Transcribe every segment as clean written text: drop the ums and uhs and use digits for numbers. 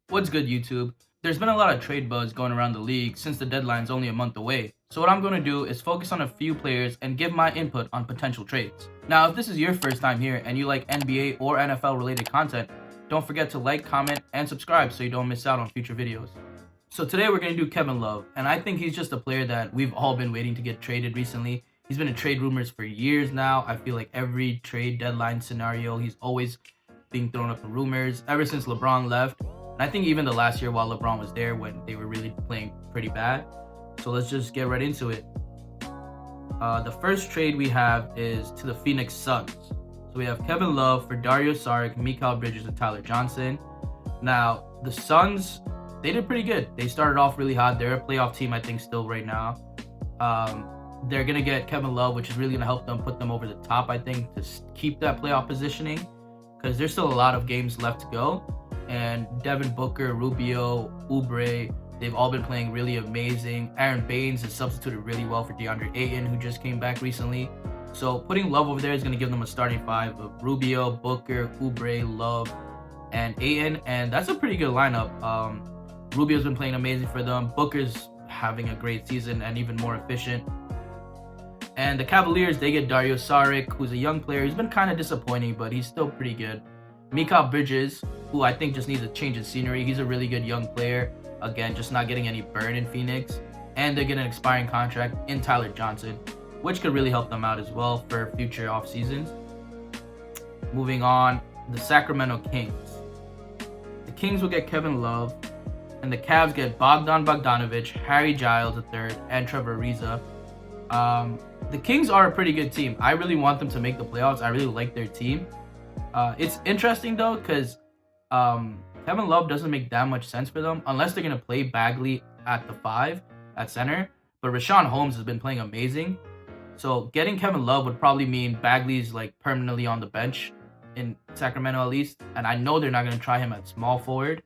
What's good, YouTube? There's been a lot of trade buzz going around the league since the deadline's only a month away. So what I'm going to do is focus on a few players and give my input on potential trades. Now, if this is your first time here and you like NBA or NFL related content, don't forget to like, comment, and subscribe so you don't miss out on future videos. So today we're going to do Kevin Love, and I think he's just a player that we've all been waiting to get traded recently. He's been in trade rumors for years now. I feel like every trade deadline scenario, he's always being thrown up in rumors ever since LeBron left. And I think even the last year while LeBron was there when they were really playing pretty bad. So let's just get right into it. The first trade we have is to the Phoenix Suns. So we have Kevin Love for Dario Saric, Mikal Bridges, and Tyler Johnson. Now, the Suns, they did pretty good. They started off really hot. They're a playoff team, I think, still right now. They're going to get Kevin Love, which is really going to help them put them over the top, I think, to keep that playoff positioning. Because there's still a lot of games left to go. And Devin Booker, Rubio, Oubre, they've all been playing really amazing. Aaron Baines has substituted really well for DeAndre Ayton, who just came back recently. So putting Love over there is going to give them a starting five of Rubio, Booker, Oubre, Love, and Ayton. And that's a pretty good lineup. Rubio's been playing amazing for them. Booker's having a great season and even more efficient. And the Cavaliers, they get Dario Saric, who's a young player. He's been kind of disappointing, but he's still pretty good. Mikal Bridges, who I think just needs a change of scenery. He's a really good young player. Again, just not getting any burn in Phoenix. And they get an expiring contract in Tyler Johnson, which could really help them out as well for future off seasons. Moving on, the Sacramento Kings. The Kings will get Kevin Love, and the Cavs get Bogdan Bogdanovic, Harry Giles III, and Trevor Ariza. The Kings are a pretty good team. I really want them to make the playoffs. I really like their team. It's interesting though, because Kevin Love doesn't make that much sense for them unless they're gonna play Bagley at the 5 at center. But Richaun Holmes has been playing amazing, so getting Kevin Love would probably mean Bagley's like permanently on the bench in Sacramento at least. And I know they're not gonna try him at small forward,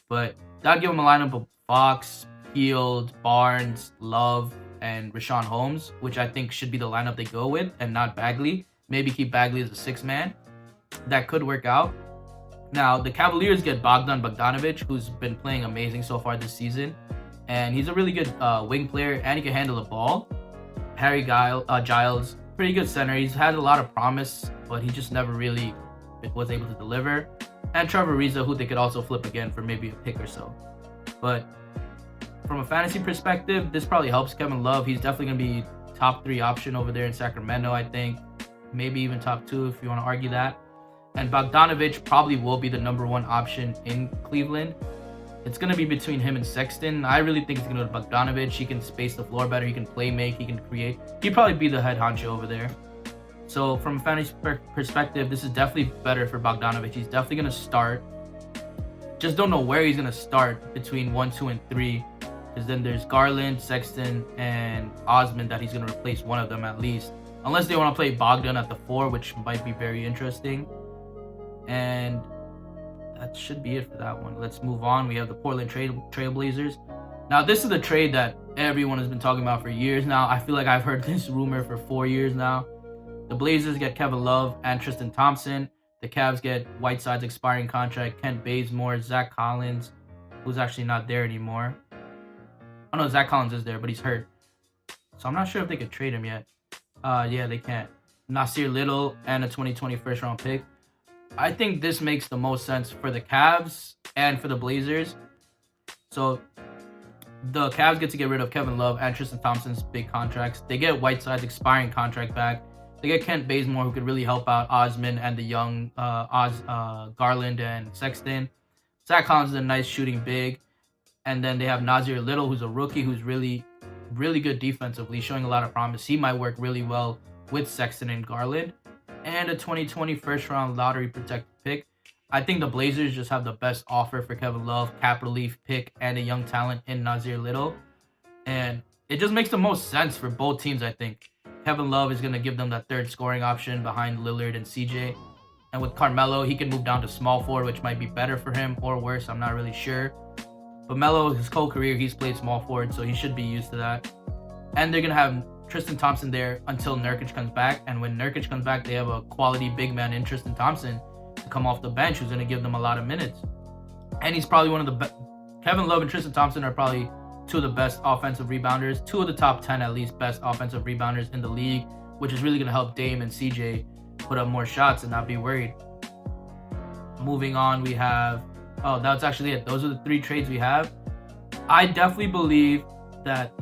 but that'll give him a lineup of Fox, Field, Barnes, Love, and Richaun Holmes, which I think should be the lineup they go with, and not Bagley. Maybe keep Bagley as a 6-man. That could work out. Now, the Cavaliers get Bogdan Bogdanovic, who's been playing amazing so far this season. And he's a really good wing player, and he can handle the ball. Harry Giles, pretty good center. He's had a lot of promise, but he just never really was able to deliver. And Trevor Ariza, who they could also flip again for maybe a pick or so. But from a fantasy perspective, this probably helps Kevin Love. He's definitely going to be top 3 option over there in Sacramento, I think. Maybe even top 2 if you want to argue that. And Bogdanovic probably will be the number 1 option in Cleveland. It's going to be between him and Sexton. I really think it's going to go to Bogdanovic. He can space the floor better. He can play make. He can create. He'd probably be the head honcho over there. So from a fantasy perspective, this is definitely better for Bogdanovic. He's definitely going to start. Just don't know where he's going to start between 1, 2, and 3. Because then there's Garland, Sexton, and Osman that he's going to replace one of them at least. Unless they want to play Bogdan at the 4, which might be very interesting. And that should be it for that one. Let's move on. We have the Portland Trailblazers. Now, this is the trade that everyone has been talking about for years now. I feel like I've heard this rumor for 4 years now. The Blazers get Kevin Love and Tristan Thompson. The Cavs get Whiteside's expiring contract, Kent Bazemore, Zach Collins, who's actually not there anymore. Oh no, Zach Collins is there, but he's hurt. So I'm not sure if they could trade him yet. Yeah, they can't. Nasir Little and a 2020 first round pick. I think this makes the most sense for the Cavs and for the Blazers. So the Cavs get to get rid of Kevin Love and Tristan Thompson's big contracts. They get Whiteside's expiring contract back. They get Kent Bazemore, who could really help out Osman and the young Garland and Sexton. Zach Collins is a nice shooting big. And then they have Nasir Little, who's a rookie, who's really, really good defensively, showing a lot of promise. He might work really well with Sexton and Garland. And a 2020 first-round lottery protected pick. I think the Blazers just have the best offer for Kevin Love, cap relief pick, and a young talent in Nasir Little. And it just makes the most sense for both teams, I think. Kevin Love is going to give them that third scoring option behind Lillard and CJ. And with Carmelo, he can move down to small forward, which might be better for him or worse. I'm not really sure. But Melo, his whole career, he's played small forward, so he should be used to that. And they're going to have Tristan Thompson there until Nurkic comes back. And when Nurkic comes back, they have a quality big man in Tristan Thompson to come off the bench who's going to give them a lot of minutes. and he's probably one of the best. Kevin Love and Tristan Thompson are probably two of the best offensive rebounders, two of the top 10 at least best offensive rebounders in the league, which is really going to help Dame and CJ put up more shots and not be worried. Moving on, we have, oh, that's actually it. Those are the 3 trades we have. I definitely believe that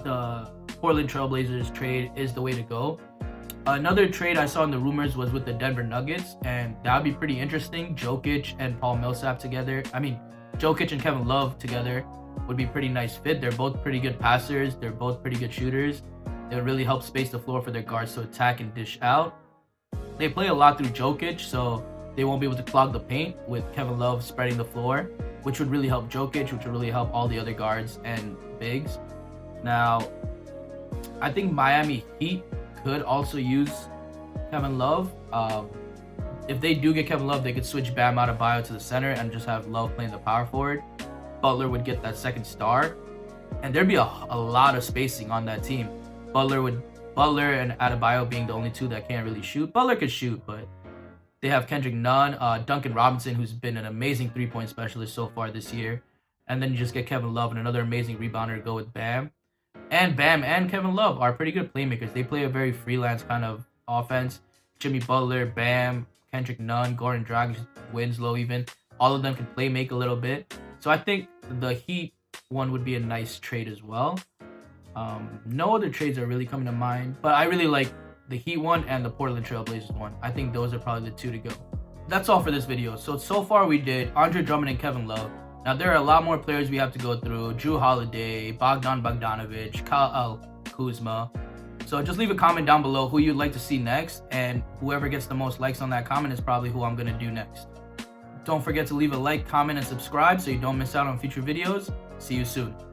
the Portland Trailblazers trade is the way to go. Another trade I saw in the rumors was with the Denver Nuggets, and that would be pretty interesting. Jokic and Paul Millsap together. I mean, Jokic and Kevin Love together would be pretty nice fit. They're both pretty good passers. They're both pretty good shooters. They would really help space the floor for their guards to attack and dish out. They play a lot through Jokic, so they won't be able to clog the paint with Kevin Love spreading the floor, which would really help Jokic, which would really help all the other guards and bigs. Now, I think Miami Heat could also use Kevin Love. If they do get Kevin Love, they could switch Bam Adebayo to the center and just have Love playing the power forward. Butler would get that second star, and there'd be a lot of spacing on that team. Butler and Adebayo being the only 2 that can't really shoot. Butler could shoot, but they have Kendrick Nunn, Duncan Robinson, who's been an amazing 3-point specialist so far this year. And then you just get Kevin Love and another amazing rebounder to go with Bam. And Bam and Kevin Love are pretty good playmakers. They play a very freelance kind of offense. Jimmy Butler, Bam, Kendrick Nunn, Gordon Dragic, Winslow even. All of them can play make a little bit. So I think the Heat one would be a nice trade as well. No other trades are really coming to mind, but I really like the Heat one and the Portland Trailblazers one. I think those are probably the 2 to go. That's all for this video. So far we did Andre Drummond and Kevin Love. Now there are a lot more players we have to go through. Drew Holiday, Bogdan Bogdanovic, Kyle Kuzma. So just leave a comment down below who you'd like to see next, and whoever gets the most likes on that comment is probably who I'm going to do next. Don't forget to leave a like, comment, and subscribe so you don't miss out on future videos. See you soon.